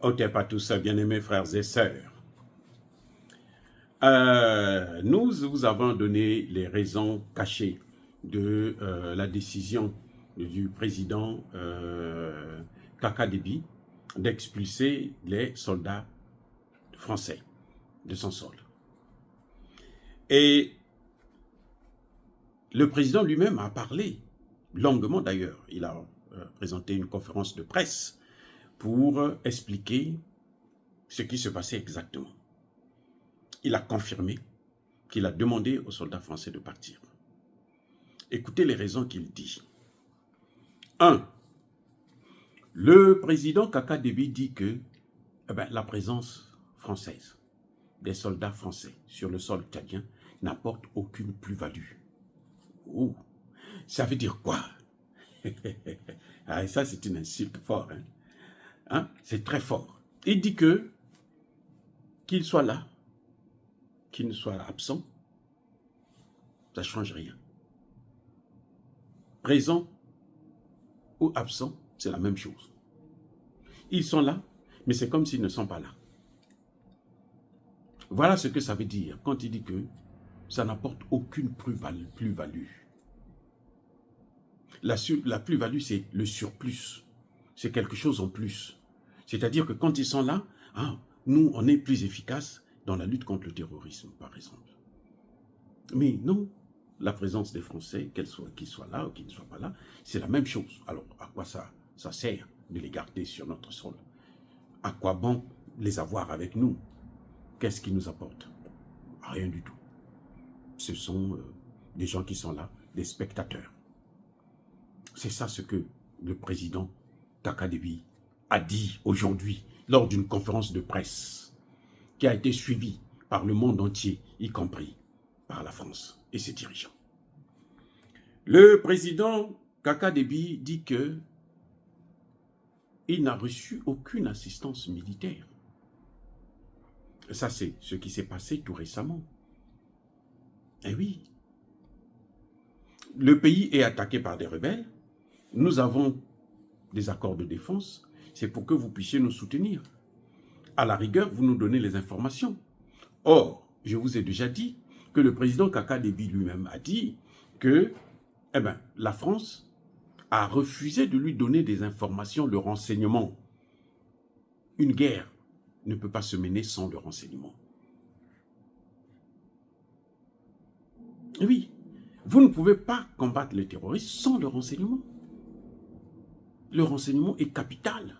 Otep à tous, bien-aimés frères et sœurs. Nous vous avons donné les raisons cachées de la décision du président Kaka Déby d'expulser les soldats français de son sol. Et le président lui-même a parlé, longuement d'ailleurs. Il a présenté une conférence de presse pour expliquer ce qui se passait exactement. Il a confirmé qu'il a demandé aux soldats français de partir. Écoutez les raisons qu'il dit. 1. Le président Kaka Déby dit que la présence française, des soldats français sur le sol tchadien n'apporte aucune plus-value. Oh, ça veut dire quoi? Ça, c'est une insulte forte. C'est très fort. Il dit que qu'il soit là, qu'il ne soit absent, ça ne change rien. Présent ou absent, c'est la même chose. Ils sont là, mais c'est comme s'ils ne sont pas là. Voilà ce que ça veut dire quand il dit que ça n'apporte aucune plus-value. La plus-value, c'est le surplus. C'est quelque chose en plus. C'est-à-dire que quand ils sont là, nous, on est plus efficaces dans la lutte contre le terrorisme, par exemple. Mais non, la présence des Français, qu'ils soient là ou qu'ils ne soient pas là, c'est la même chose. Alors, à quoi ça sert de les garder sur notre sol? À quoi bon les avoir avec nous? Qu'est-ce qu'ils nous apportent? Rien du tout. Ce sont des gens qui sont là, des spectateurs. C'est ça ce que le président Kaka Déby a dit aujourd'hui lors d'une conférence de presse qui a été suivie par le monde entier, y compris par la France et ses dirigeants. Le président Kaka Déby dit que il n'a reçu aucune assistance militaire. Ça, c'est ce qui s'est passé tout récemment. Eh oui. Le pays est attaqué par des rebelles. Nous avons des accords de défense. C'est pour que vous puissiez nous soutenir. À la rigueur, vous nous donnez les informations. Or, je vous ai déjà dit que le président Kaka Déby lui-même a dit que la France a refusé de lui donner des informations, le renseignement. Une guerre ne peut pas se mener sans le renseignement. Et oui, vous ne pouvez pas combattre le terrorisme sans le renseignement. Le renseignement est capital.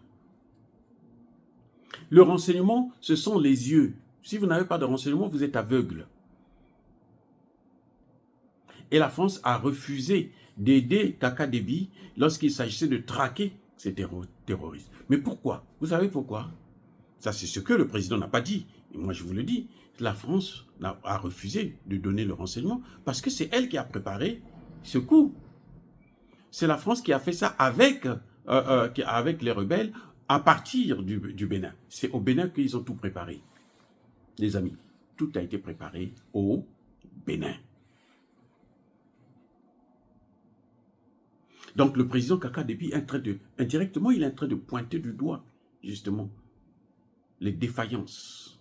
Le renseignement, ce sont les yeux. Si vous n'avez pas de renseignement, vous êtes aveugle. Et la France a refusé d'aider Kaka Déby lorsqu'il s'agissait de traquer ces terroristes. Mais pourquoi? Vous savez pourquoi? Ça, c'est ce que le président n'a pas dit. Et moi, je vous le dis. La France a refusé de donner le renseignement parce que c'est elle qui a préparé ce coup. C'est la France qui a fait ça avec les rebelles à partir du Bénin. C'est au Bénin qu'ils ont tout préparé. Les amis, tout a été préparé au Bénin. Donc le président Kaka Déby indirectement, il est en train de pointer du doigt, justement, les défaillances,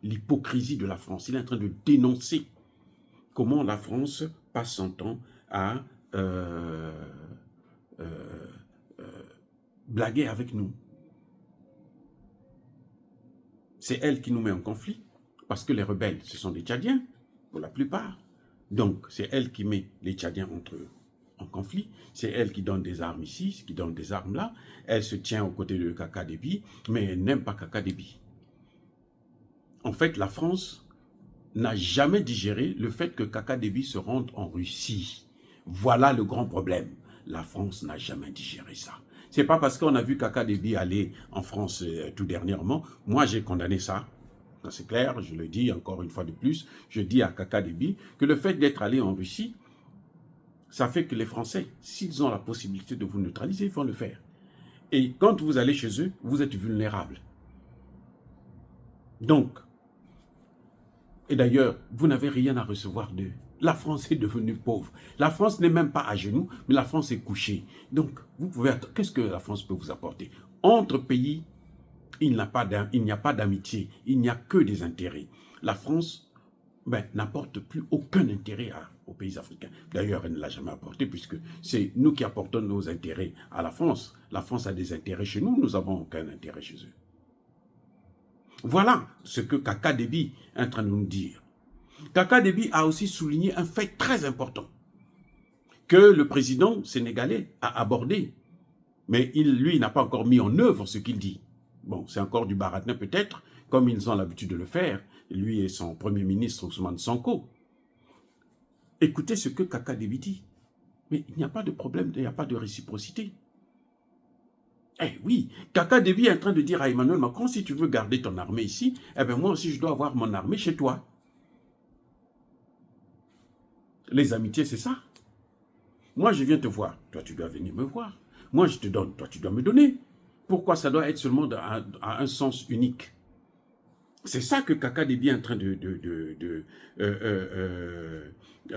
l'hypocrisie de la France. Il est en train de dénoncer comment la France passe son temps à blaguer avec nous. C'est elle qui nous met en conflit, parce que les rebelles, ce sont des Tchadiens, pour la plupart. Donc, c'est elle qui met les Tchadiens entre eux en conflit. C'est elle qui donne des armes ici, qui donne des armes là. Elle se tient aux côtés de Kaka Déby, mais elle n'aime pas Kaka Déby. En fait, la France n'a jamais digéré le fait que Kaka Déby se rende en Russie. Voilà le grand problème. La France n'a jamais digéré ça. C'est pas parce qu'on a vu Kaka Déby aller en France tout dernièrement. Moi, j'ai condamné ça. C'est clair, je le dis encore une fois de plus. Je dis à Kaka Déby que le fait d'être allé en Russie, ça fait que les Français, s'ils ont la possibilité de vous neutraliser, ils vont le faire. Et quand vous allez chez eux, vous êtes vulnérable. Donc, et d'ailleurs, vous n'avez rien à recevoir d'eux. La France est devenue pauvre. La France n'est même pas à genoux, mais la France est couchée. Donc, vous pouvez... Qu'est-ce que la France peut vous apporter? Entre pays, il n'y a pas d'amitié, il n'y a que des intérêts. La France n'apporte plus aucun intérêt aux pays africains. D'ailleurs, elle ne l'a jamais apporté puisque c'est nous qui apportons nos intérêts à la France. La France a des intérêts chez nous, nous n'avons aucun intérêt chez eux. Voilà ce que Kaka Déby est en train de nous dire. Kaka Déby a aussi souligné un fait très important que le président sénégalais a abordé. Mais lui, n'a pas encore mis en œuvre ce qu'il dit. Bon, c'est encore du baratin peut-être, comme ils ont l'habitude de le faire, lui et son premier ministre Ousmane Sonko. Écoutez ce que Kaka Déby dit. Mais il n'y a pas de problème, il n'y a pas de réciprocité. Eh oui, Kaka Déby est en train de dire à Emmanuel Macron, si tu veux garder ton armée ici, eh bien moi aussi je dois avoir mon armée chez toi. Les amitiés, c'est ça. Moi, je viens te voir, toi tu dois venir me voir. Moi, je te donne, toi tu dois me donner. Pourquoi ça doit être seulement à un sens unique? C'est ça que Kaka Déby est en train de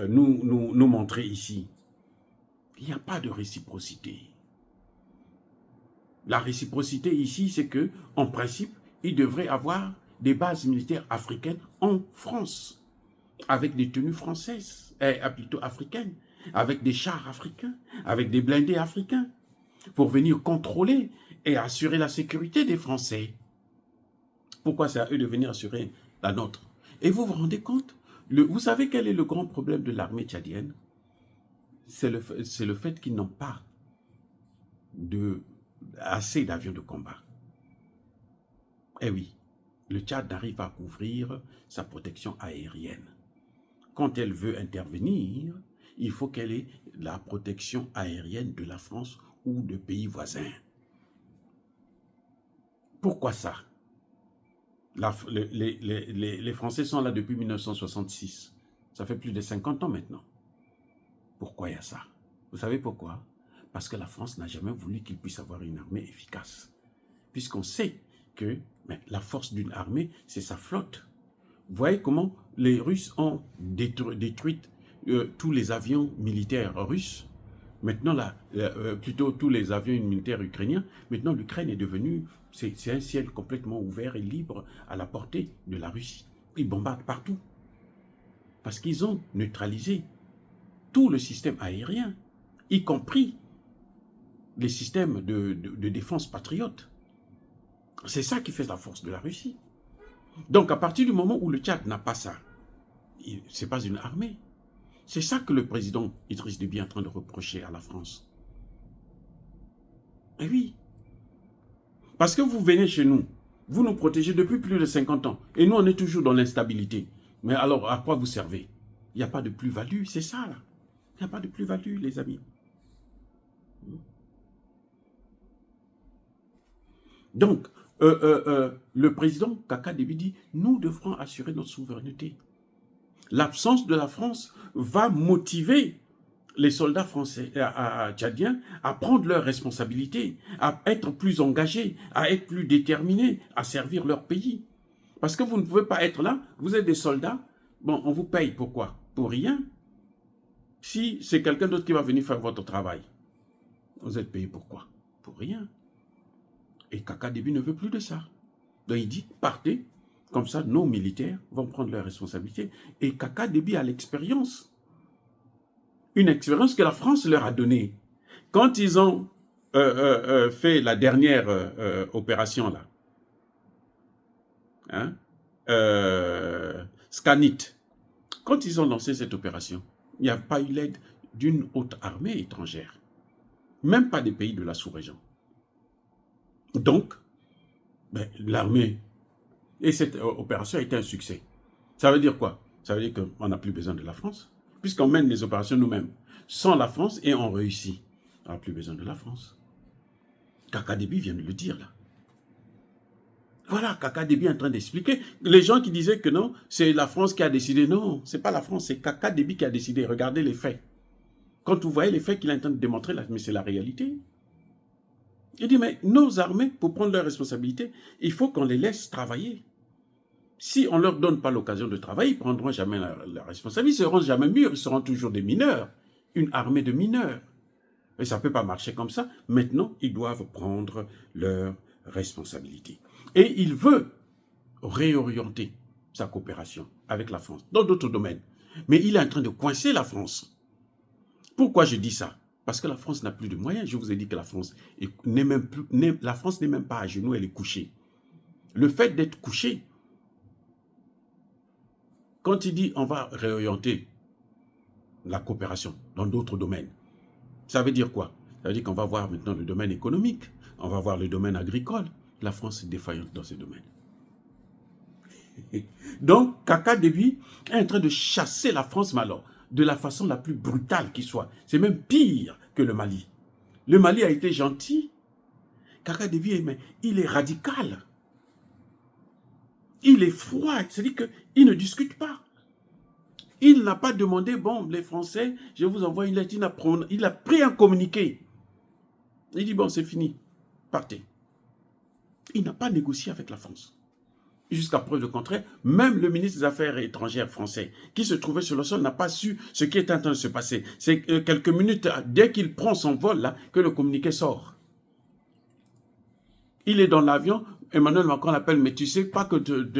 nous montrer ici. Il n'y a pas de réciprocité. La réciprocité ici, c'est que, en principe, il devrait avoir des bases militaires africaines en France, avec des tenues françaises, plutôt africaines, avec des chars africains, avec des blindés africains, pour venir contrôler et assurer la sécurité des Français. Pourquoi c'est à eux de venir assurer la nôtre? Et vous vous rendez compte? Vous savez quel est le grand problème de l'armée tchadienne? C'est le fait qu'ils n'ont pas assez d'avions de combat. Eh oui, le Tchad n'arrive pas à couvrir sa protection aérienne. Quand elle veut intervenir, il faut qu'elle ait la protection aérienne de la France ou de pays voisins. Pourquoi ça? Les Français sont là depuis 1966. Ça fait plus de 50 ans maintenant. Pourquoi il y a ça? Vous savez pourquoi? Parce que la France n'a jamais voulu qu'il puisse avoir une armée efficace. Puisqu'on sait que la force d'une armée, c'est sa flotte. Vous voyez comment les Russes ont détruit tous les avions militaires russes. Maintenant, plutôt tous les avions militaires ukrainiens. Maintenant, l'Ukraine est devenue, c'est un ciel complètement ouvert et libre à la portée de la Russie. Ils bombardent partout. Parce qu'ils ont neutralisé tout le système aérien, y compris les systèmes de défense patriotes. C'est ça qui fait la force de la Russie. Donc, à partir du moment où le Tchad n'a pas ça, ce n'est pas une armée. C'est ça que le président Idriss Déby est en train de reprocher à la France. Eh oui. Parce que vous venez chez nous, vous nous protégez depuis plus de 50 ans, et nous, on est toujours dans l'instabilité. Mais alors, à quoi vous servez? Il n'y a pas de plus-value, c'est ça, là. Il n'y a pas de plus-value, les amis. Donc, le président Kaka Déby dit, nous devrons assurer notre souveraineté. L'absence de la France va motiver les soldats français, tchadiens à prendre leurs responsabilités, à être plus engagés, à être plus déterminés, à servir leur pays. Parce que vous ne pouvez pas être là, vous êtes des soldats, bon, on vous paye pourquoi? Pour rien. Si c'est quelqu'un d'autre qui va venir faire votre travail, vous êtes payé pourquoi? Pour rien. Et Kaka Déby ne veut plus de ça. Donc il dit, partez, comme ça nos militaires vont prendre leurs responsabilités. Et Kaka Déby a l'expérience. Une expérience que la France leur a donnée. Quand ils ont fait la dernière opération là, Scanit, quand ils ont lancé cette opération, il n'y a pas eu l'aide d'une haute armée étrangère. Même pas des pays de la sous-région. Donc, l'armée, et cette opération a été un succès. Ça veut dire quoi? Ça veut dire qu'on n'a plus besoin de la France, puisqu'on mène les opérations nous-mêmes, sans la France, et on réussit. On n'a plus besoin de la France. Kaka Déby vient de le dire, là. Voilà, Kaka Déby est en train d'expliquer. Les gens qui disaient que non, c'est la France qui a décidé. Non, ce n'est pas la France, c'est Kaka Déby qui a décidé. Regardez les faits. Quand vous voyez les faits qu'il est en train de démontrer, là, mais c'est la réalité. Il dit, mais nos armées, pour prendre leurs responsabilités, il faut qu'on les laisse travailler. Si on ne leur donne pas l'occasion de travailler, ils ne prendront jamais la responsabilité, ils ne seront jamais mûrs, ils seront toujours des mineurs. Une armée de mineurs. Et ça ne peut pas marcher comme ça. Maintenant, ils doivent prendre leurs responsabilités. Et il veut réorienter sa coopération avec la France dans d'autres domaines. Mais il est en train de coincer la France. Pourquoi je dis ça? Parce que la France n'a plus de moyens. Je vous ai dit que la France n'est même pas à genoux, elle est couchée. Le fait d'être couchée, quand il dit on va réorienter la coopération dans d'autres domaines, ça veut dire quoi? Ça veut dire qu'on va voir maintenant le domaine économique, on va voir le domaine agricole. La France est défaillante dans ces domaines. Donc, Kaka Déby est en train de chasser la France, mais alors, de la façon la plus brutale qui soit. C'est même pire que le Mali. Le Mali a été gentil. Kaka Déby, il est radical. Il est froid. C'est-à-dire qu'il ne discute pas. Il n'a pas demandé, bon, les Français, je vous envoie une lettre. Il a pris un communiqué. Il dit, bon, c'est fini. Partez. Il n'a pas négocié avec la France. Jusqu'à preuve du contraire, même le ministre des Affaires étrangères français, qui se trouvait sur le sol, n'a pas su ce qui est en train de se passer. C'est quelques minutes, dès qu'il prend son vol, là, que le communiqué sort. Il est dans l'avion, Emmanuel Macron l'appelle, mais tu sais pas que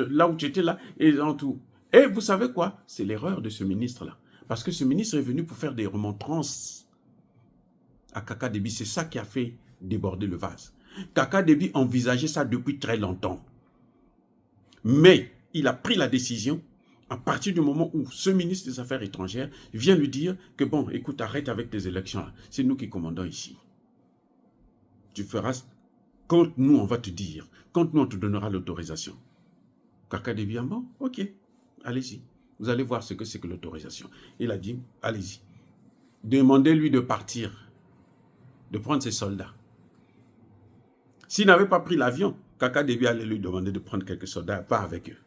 là où tu étais là, et dans tout. Et vous savez quoi? C'est l'erreur de ce ministre-là. Parce que ce ministre est venu pour faire des remontrances à Kaka Déby. C'est ça qui a fait déborder le vase. Kaka Déby envisageait ça depuis très longtemps. Mais il a pris la décision à partir du moment où ce ministre des Affaires étrangères vient lui dire que bon, écoute, arrête avec tes élections. C'est nous qui commandons ici. Tu feras quand nous, on va te dire, quand nous, on te donnera l'autorisation. Kaka Déby, bon, ok, allez-y. Vous allez voir ce que c'est que l'autorisation. Il a dit, allez-y. Demandez-lui de partir, de prendre ses soldats. S'il n'avait pas pris l'avion, Kaka Déby allait lui demander de prendre quelques soldats, pas avec eux.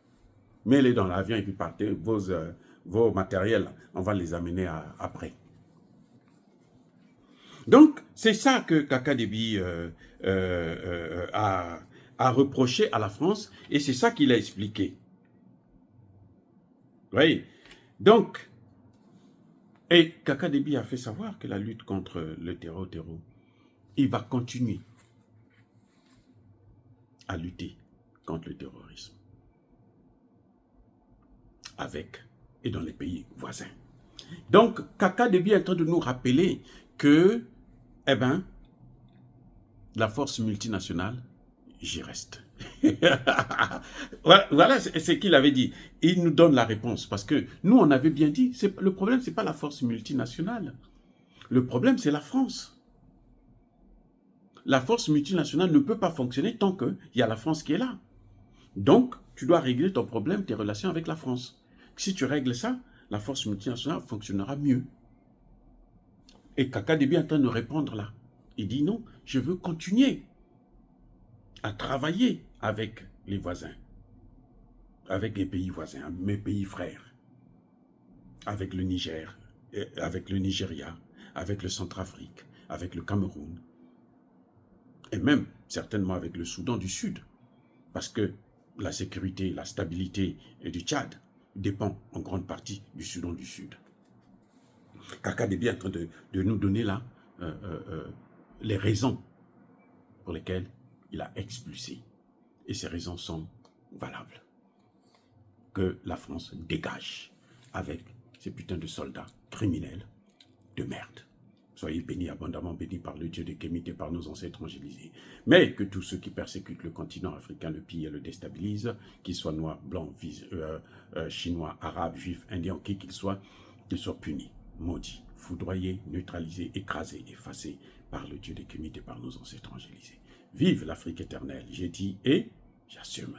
Mais il est dans l'avion et puis partez, vos matériels, on va les amener après. Donc, c'est ça que Kaka Déby a reproché à la France et c'est ça qu'il a expliqué. Oui. Donc, et Kaka Déby a fait savoir que la lutte contre le terreau, il va continuer à lutter contre le terrorisme avec et dans les pays voisins. Donc, Kaka Déby est en train de nous rappeler que, eh ben, la force multinationale, j'y reste. Voilà ce qu'il avait dit. Il nous donne la réponse parce que nous, on avait bien dit, le problème, ce n'est pas la force multinationale. Le problème, c'est la France. La force multinationale ne peut pas fonctionner tant qu'il y a la France qui est là. Donc, tu dois régler ton problème, tes relations avec la France. Si tu règles ça, la force multinationale fonctionnera mieux. Et Kaka Déby est en train de répondre là. Il dit non, je veux continuer à travailler avec les voisins, avec les pays voisins, mes pays frères, avec le Niger, avec le Nigeria, avec le Centrafrique, avec le Cameroun, et même certainement avec le Soudan du Sud, parce que la sécurité, la stabilité du Tchad dépend en grande partie du Soudan du Sud. Kaka Déby est en train de nous donner là les raisons pour lesquelles il a expulsé. Et ces raisons sont valables. Que la France dégage avec ces putains de soldats criminels de merde. Soyez bénis, abondamment bénis par le Dieu de Kémite et par nos ancêtres angélisés. Mais que tous ceux qui persécutent le continent africain le pillent et le déstabilisent, qu'ils soient noirs, blancs, chinois, arabes, juifs, indiens, qui qu'ils soient punis, maudits, foudroyés, neutralisés, écrasés, effacés par le Dieu de Kémite et par nos ancêtres angélisés. Vive l'Afrique éternelle, j'ai dit et j'assume.